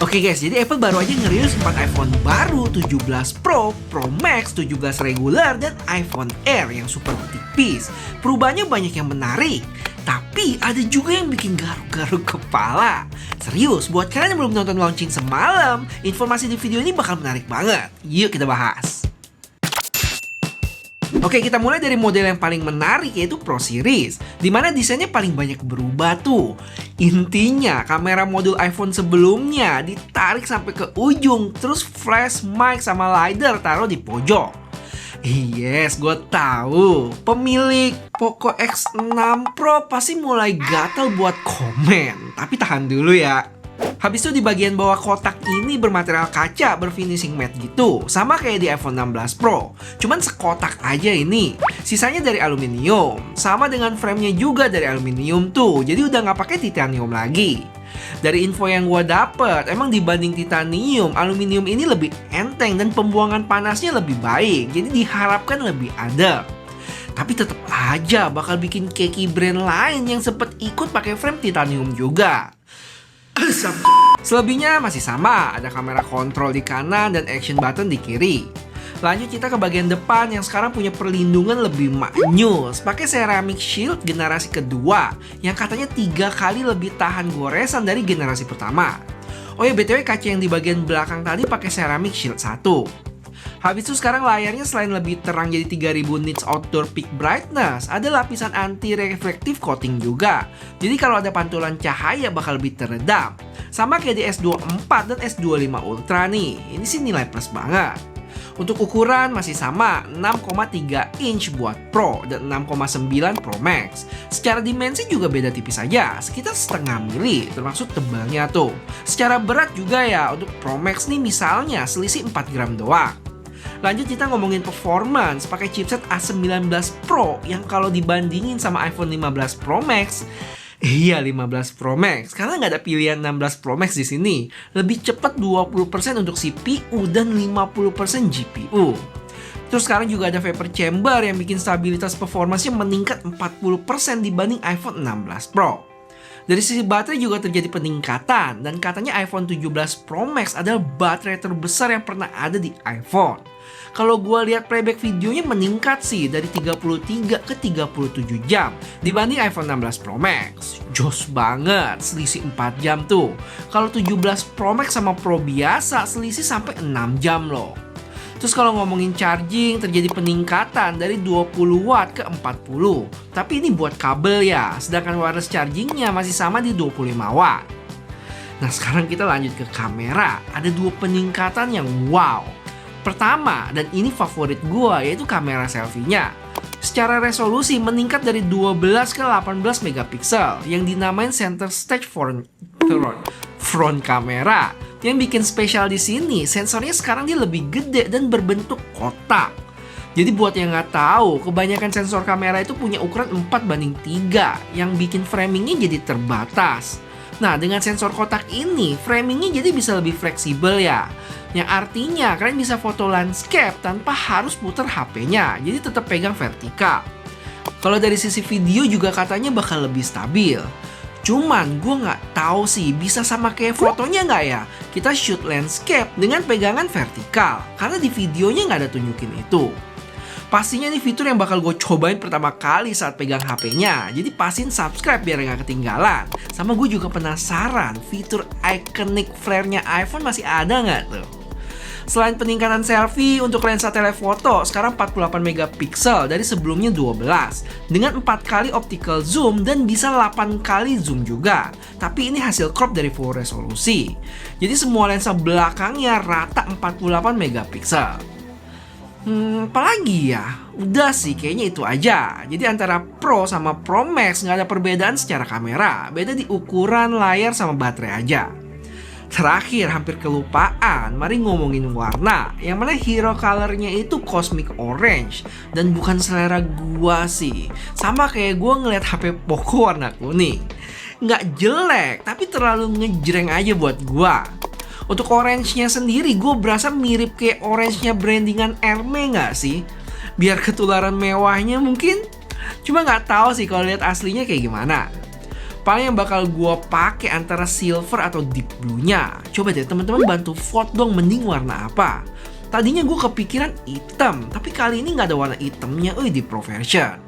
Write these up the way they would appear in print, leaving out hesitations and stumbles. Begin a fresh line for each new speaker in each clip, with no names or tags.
Oke guys, jadi Apple baru aja ngerilis 4 iPhone baru, 17 Pro, Pro Max, 17 regular, dan iPhone Air yang super tipis. Perubahannya banyak yang menarik, tapi ada juga yang bikin garuk-garuk kepala. Serius, buat kalian yang belum nonton launching semalam, informasi di video ini bakal menarik banget. Yuk kita bahas. Oke, kita mulai dari model yang paling menarik, yaitu Pro Series, dimana desainnya paling banyak berubah tuh. Intinya, kamera modul iPhone sebelumnya ditarik sampai ke ujung, terus flash mic sama LiDAR taruh di pojok. Yes, gue tahu pemilik Poco X6 Pro pasti mulai gatal buat komen, tapi tahan dulu ya. Habis itu di bagian bawah kotak ini bermaterial kaca berfinishing matte gitu, sama kayak di iPhone 16 Pro, cuman sekotak aja ini. Sisanya dari aluminium, sama dengan framenya juga dari aluminium tuh, jadi udah nggak pakai titanium lagi. Dari info yang gue dapet, emang dibanding titanium, aluminium ini lebih enteng dan pembuangan panasnya lebih baik, jadi diharapkan lebih adem. Tapi tetap aja bakal bikin keki brand lain yang sempet ikut pakai frame titanium juga. Selebihnya masih sama, ada kamera kontrol di kanan dan action button di kiri. Lanjut kita ke bagian depan yang sekarang punya perlindungan lebih maknyus, pakai ceramic shield generasi kedua yang katanya 3 kali lebih tahan goresan dari generasi pertama. Oh ya, BTW kaca yang di bagian belakang tadi pakai ceramic shield 1. Habis itu sekarang layarnya selain lebih terang jadi 3000 nits outdoor peak brightness, ada lapisan anti-reflective coating juga. Jadi kalau ada pantulan cahaya bakal lebih teredam. Sama kayak di S24 dan S25 Ultra nih, ini sih nilai plus banget. Untuk ukuran masih sama, 6,3 inch buat Pro dan 6,9 Pro Max. Secara dimensi juga beda tipis aja, sekitar setengah mili, termasuk tebalnya tuh. Secara berat juga ya, untuk Pro Max nih misalnya selisih 4 gram doang. Lanjut kita ngomongin performance, pakai chipset A19 Pro yang kalau dibandingin sama iPhone 15 Pro Max, iya 15 Pro Max, karena nggak ada pilihan 16 Pro Max di sini. Lebih cepat 20% untuk CPU dan 50% GPU. Terus sekarang juga ada vapor chamber yang bikin stabilitas performance-nya meningkat 40% dibanding iPhone 16 Pro. Dari sisi baterai juga terjadi peningkatan, dan katanya iPhone 17 Pro Max adalah baterai terbesar yang pernah ada di iPhone. Kalau gue lihat playback videonya meningkat sih dari 33 ke 37 jam dibanding iPhone 16 Pro Max. Jos banget, selisih 4 jam tuh. Kalau 17 Pro Max sama Pro biasa selisih sampai 6 jam loh. Terus kalau ngomongin charging, terjadi peningkatan dari 20 watt ke 40. Tapi ini buat kabel ya, sedangkan wireless chargingnya masih sama di 25 watt. Nah sekarang kita lanjut ke kamera. Ada 2 peningkatan yang wow. Pertama, dan ini favorit gua, yaitu kamera selfie-nya. Secara resolusi meningkat dari 12 ke 18 megapiksel yang dinamain center stage front kamera. Yang bikin spesial di sini, sensornya sekarang dia lebih gede dan berbentuk kotak. Jadi buat yang nggak tahu, kebanyakan sensor kamera itu punya ukuran 4:3 yang bikin framingnya jadi terbatas. Nah, dengan sensor kotak ini, framingnya jadi bisa lebih fleksibel ya. Yang artinya kalian bisa foto landscape tanpa harus putar HP-nya, jadi tetap pegang vertikal. Kalau dari sisi video juga katanya bakal lebih stabil. Cuman gue nggak tahu sih bisa sama kayak fotonya nggak ya. Kita shoot landscape dengan pegangan vertikal, karena di videonya nggak ada tunjukin itu. Pastinya ini fitur yang bakal gue cobain pertama kali saat pegang HP-nya. Jadi pastiin subscribe biar nggak ketinggalan. Sama gue juga penasaran fitur iconic flare-nya iPhone masih ada nggak tuh. Selain peningkatan selfie, untuk lensa telefoto sekarang 48 megapiksel dari sebelumnya 12 dengan 4 kali optical zoom dan bisa 8 kali zoom juga. Tapi ini hasil crop dari full resolusi. Jadi semua lensa belakangnya rata 48 megapiksel. Apalagi ya? Udah sih kayaknya itu aja. Jadi antara Pro sama Pro Max nggak ada perbedaan secara kamera. Beda di ukuran, layar, sama baterai aja. Terakhir, hampir kelupaan, mari ngomongin warna. Yang mana hero colornya itu cosmic orange. Dan bukan selera gua sih. Sama kayak gua ngeliat HP Poco warna kuning. Nggak jelek, tapi terlalu ngejreng aja buat gua. Untuk orange-nya sendiri, gue berasa mirip kayak orange-nya brandingan Hermes nggak sih? Biar ketularan mewahnya mungkin. Cuma nggak tahu sih kalau lihat aslinya kayak gimana. Paling yang bakal gua pakai antara silver atau deep blue-nya. Coba deh teman-teman bantu vote dong, mending warna apa? Tadinya gue kepikiran hitam, tapi kali ini nggak ada warna hitamnya di Pro version.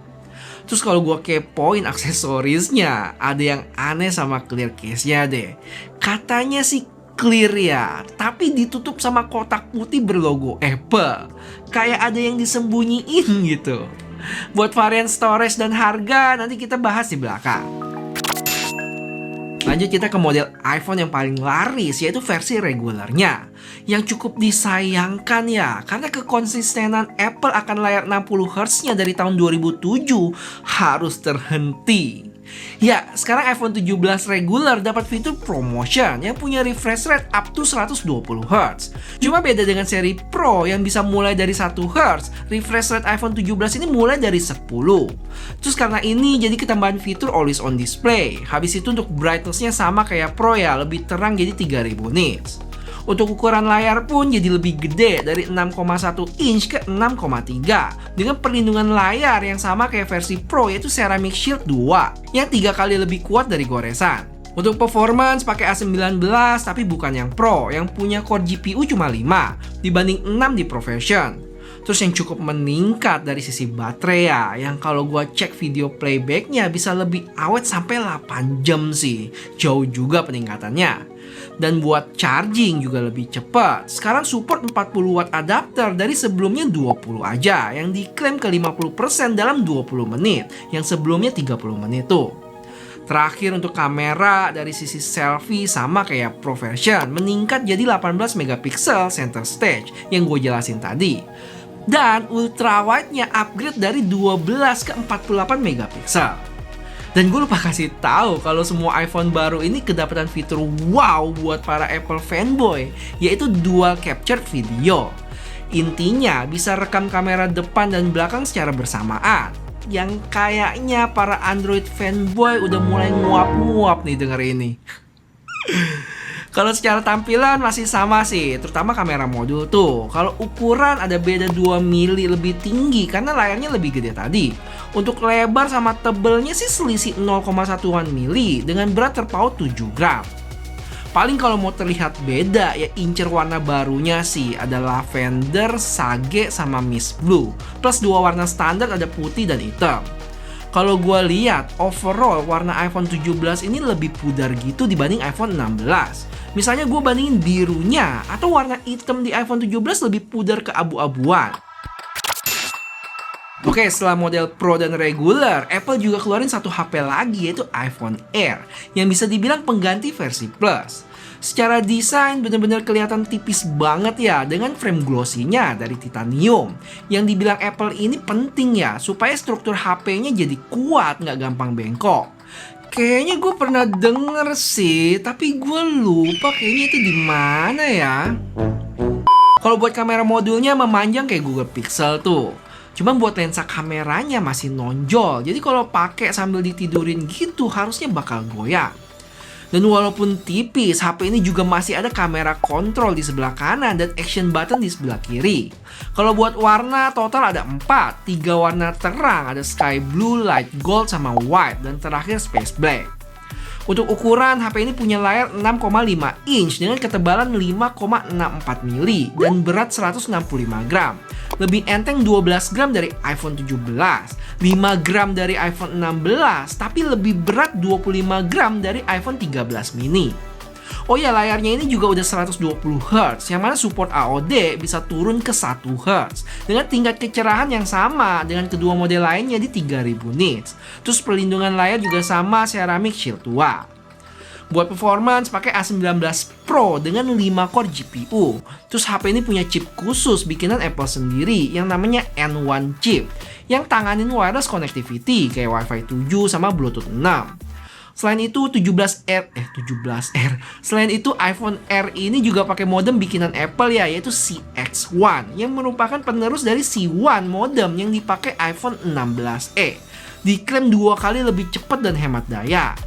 Terus kalau gue kepoin aksesorisnya, ada yang aneh sama clear case-nya deh. Katanya sih clear ya, tapi ditutup sama kotak putih berlogo Apple. Kayak ada yang disembunyiin gitu. Buat varian storage dan harga nanti kita bahas di belakang. Lanjut kita ke model iPhone yang paling laris, yaitu versi regulernya. Yang cukup disayangkan ya, karena kekonsistenan Apple akan layar 60Hz-nya dari tahun 2007 harus terhenti. Ya, sekarang iPhone 17 regular dapat fitur ProMotion yang punya refresh rate up to 120Hz. Cuma beda dengan seri Pro yang bisa mulai dari 1Hz, refresh rate iPhone 17 ini mulai dari 10. Terus karena ini jadi ketambahan fitur Always On Display. Habis itu untuk brightness-nya sama kayak Pro ya, lebih terang jadi 3000 nits. Untuk ukuran layar pun jadi lebih gede dari 6,1 inch ke 6,3 dengan perlindungan layar yang sama kayak versi Pro, yaitu Ceramic Shield 2 yang 3 kali lebih kuat dari goresan. Untuk performance pakai A19 tapi bukan yang Pro yang punya core GPU cuma 5 dibanding 6 di Pro version. Terus yang cukup meningkat dari sisi baterai ya, yang kalau gua cek video playbacknya bisa lebih awet sampai 8 jam sih. Jauh juga peningkatannya. Dan buat charging juga lebih cepat. Sekarang support 40 watt adapter dari sebelumnya 20 aja, yang diklaim ke 50% dalam 20 menit, yang sebelumnya 30 menit tuh. Terakhir untuk kamera dari sisi selfie sama kayak Pro version, meningkat jadi 18 megapiksel center stage yang gue jelasin tadi. Dan ultra wide-nya upgrade dari 12 ke 48 megapiksel. Dan gue lupa kasih tahu kalau semua iPhone baru ini kedapatan fitur wow buat para Apple fanboy, yaitu dual capture video. Intinya bisa rekam kamera depan dan belakang secara bersamaan. Yang kayaknya para Android fanboy udah mulai nguap-nguap nih denger ini. Kalau secara tampilan masih sama sih, terutama kamera modul tuh. Kalau ukuran ada beda 2 mili lebih tinggi karena layarnya lebih gede tadi. Untuk lebar sama tebelnya sih selisih 0,1 mili dengan berat terpaut 7 gram. Paling kalau mau terlihat beda ya incer warna barunya sih, ada lavender, sage, sama mist blue. Plus 2 warna standar ada putih dan hitam. Kalau gue lihat overall warna iPhone 17 ini lebih pudar gitu dibanding iPhone 16. Misalnya gue bandingin birunya atau warna hitam di iPhone 17 lebih pudar ke abu-abuan. Oke, setelah model Pro dan regular, Apple juga keluarin satu HP lagi yaitu iPhone Air yang bisa dibilang pengganti versi Plus. Secara desain benar-benar kelihatan tipis banget ya dengan frame glossy-nya dari titanium. Yang dibilang Apple ini penting ya supaya struktur HP-nya jadi kuat, nggak gampang bengkok. Kayaknya gue pernah denger sih, tapi gue lupa kayaknya itu di mana ya. Kalau buat kamera modulnya memanjang kayak Google Pixel tuh. Cuma buat lensa kameranya masih nonjol. Jadi kalau pakai sambil ditidurin gitu harusnya bakal goyang. Dan walaupun tipis, HP ini juga masih ada kamera kontrol di sebelah kanan dan action button di sebelah kiri. Kalau buat warna total ada 4, 3 warna terang, ada sky blue, light gold, sama white, dan terakhir space black. Untuk ukuran, HP ini punya layar 6,5 inch dengan ketebalan 5,64 mili dan berat 165 gram. Lebih enteng 12 gram dari iPhone 17, 5 gram dari iPhone 16, tapi lebih berat 25 gram dari iPhone 13 mini. Oh ya, layarnya ini juga udah 120Hz, yang mana support AOD bisa turun ke 1Hz dengan tingkat kecerahan yang sama dengan kedua model lainnya di 3000 nits. Terus perlindungan layar juga sama Ceramic Shield 2. Buat performance pakai A19 Pro dengan 5 core GPU. Terus HP ini punya chip khusus bikinan Apple sendiri yang namanya N1 chip yang tanganin wireless connectivity kayak Wi-Fi 7 sama Bluetooth 6. Selain itu Selain itu iPhone Air ini juga pakai modem bikinan Apple ya, yaitu CX1 yang merupakan penerus dari C1 modem yang dipakai iPhone 16e. Diklaim 2 kali lebih cepat dan hemat daya.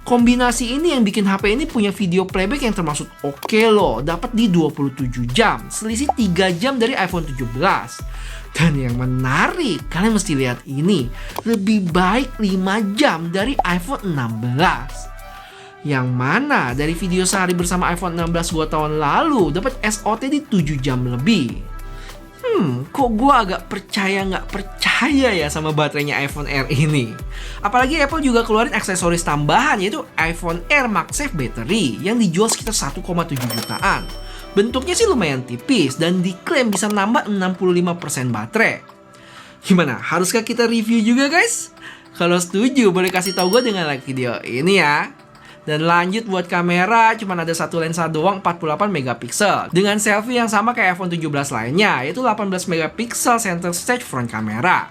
Kombinasi ini yang bikin HP ini punya video playback yang termasuk oke loh, dapat di 27 jam, selisih 3 jam dari iPhone 17. Dan yang menarik, kalian mesti lihat ini, lebih baik 5 jam dari iPhone 16. Yang mana dari video sehari bersama iPhone 16 gua tahun lalu dapat SOT di 7 jam lebih. Kok gua agak nggak percaya ya sama baterainya iPhone Air ini. Apalagi Apple juga keluarin aksesoris tambahan, yaitu iPhone Air MagSafe Battery yang dijual sekitar 1,7 jutaan. Bentuknya sih lumayan tipis dan diklaim bisa nambah 65% baterai. Gimana? Haruskah kita review juga, guys? Kalau setuju, boleh kasih tahu gue dengan like video ini ya. Dan lanjut buat kamera, cuma ada satu lensa doang 48 megapiksel dengan selfie yang sama kayak iPhone 17 lainnya, yaitu 18 megapiksel center stage front kamera.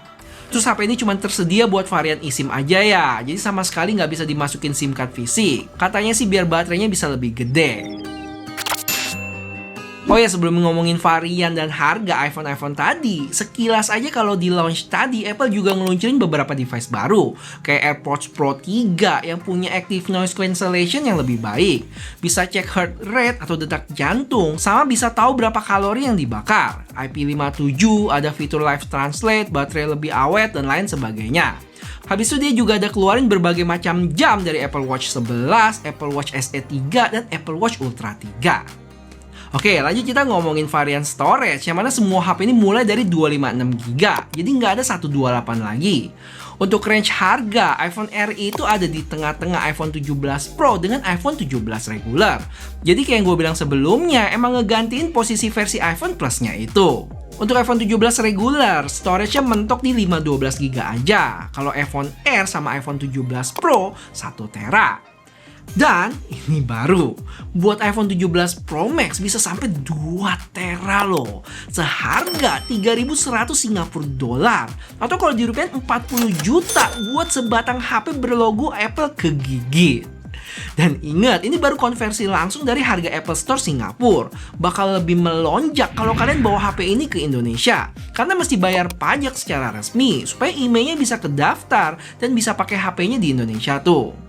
Terus HP ini cuma tersedia buat varian eSIM aja ya, jadi sama sekali nggak bisa dimasukin SIM card fisik. Katanya sih biar baterainya bisa lebih gede. Oh ya, sebelum ngomongin varian dan harga iPhone tadi, sekilas aja kalau di launch tadi, Apple juga ngeluncurin beberapa device baru, kayak AirPods Pro 3 yang punya Active Noise Cancellation yang lebih baik, bisa cek heart rate atau detak jantung, sama bisa tahu berapa kalori yang dibakar, IP57, ada fitur Live Translate, baterai lebih awet, dan lain sebagainya. Habis itu dia juga ada keluarin berbagai macam jam dari Apple Watch 11, Apple Watch SE 3, dan Apple Watch Ultra 3. Oke, lanjut kita ngomongin varian storage, yang mana semua HP ini mulai dari 256GB, jadi nggak ada 128 lagi. Untuk range harga, iPhone Air itu ada di tengah-tengah iPhone 17 Pro dengan iPhone 17 regular. Jadi kayak yang gue bilang sebelumnya, emang ngegantiin posisi versi iPhone Plus-nya itu. Untuk iPhone 17 regular, storage-nya mentok di 512GB aja. Kalau iPhone Air sama iPhone 17 Pro, 1TB. Dan ini baru, buat iPhone 17 Pro Max bisa sampai 2TB loh. Seharga 3.100 Singapura dolar. Atau kalau dirupiahin 40 juta buat sebatang HP berlogo Apple kegigit. Dan ingat, ini baru konversi langsung dari harga Apple Store Singapura. Bakal lebih melonjak kalau kalian bawa HP ini ke Indonesia. Karena mesti bayar pajak secara resmi, supaya emailnya bisa kedaftar dan bisa pakai HP-nya di Indonesia tuh.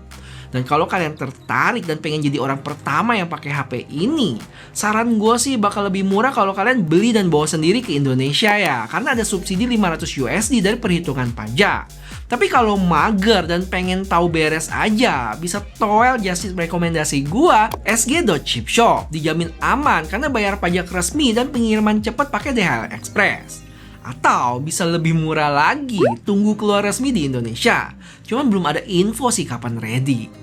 Dan kalau kalian tertarik dan pengen jadi orang pertama yang pakai HP ini, saran gue sih bakal lebih murah kalau kalian beli dan bawa sendiri ke Indonesia ya, karena ada subsidi 500 USD dari perhitungan pajak. Tapi kalau mager dan pengen tahu beres aja, bisa toel just rekomendasi gue, sg.chipshop. Dijamin aman karena bayar pajak resmi dan pengiriman cepat pakai DHL Express. Atau bisa lebih murah lagi, tunggu keluar resmi di Indonesia. Cuman belum ada info sih kapan ready.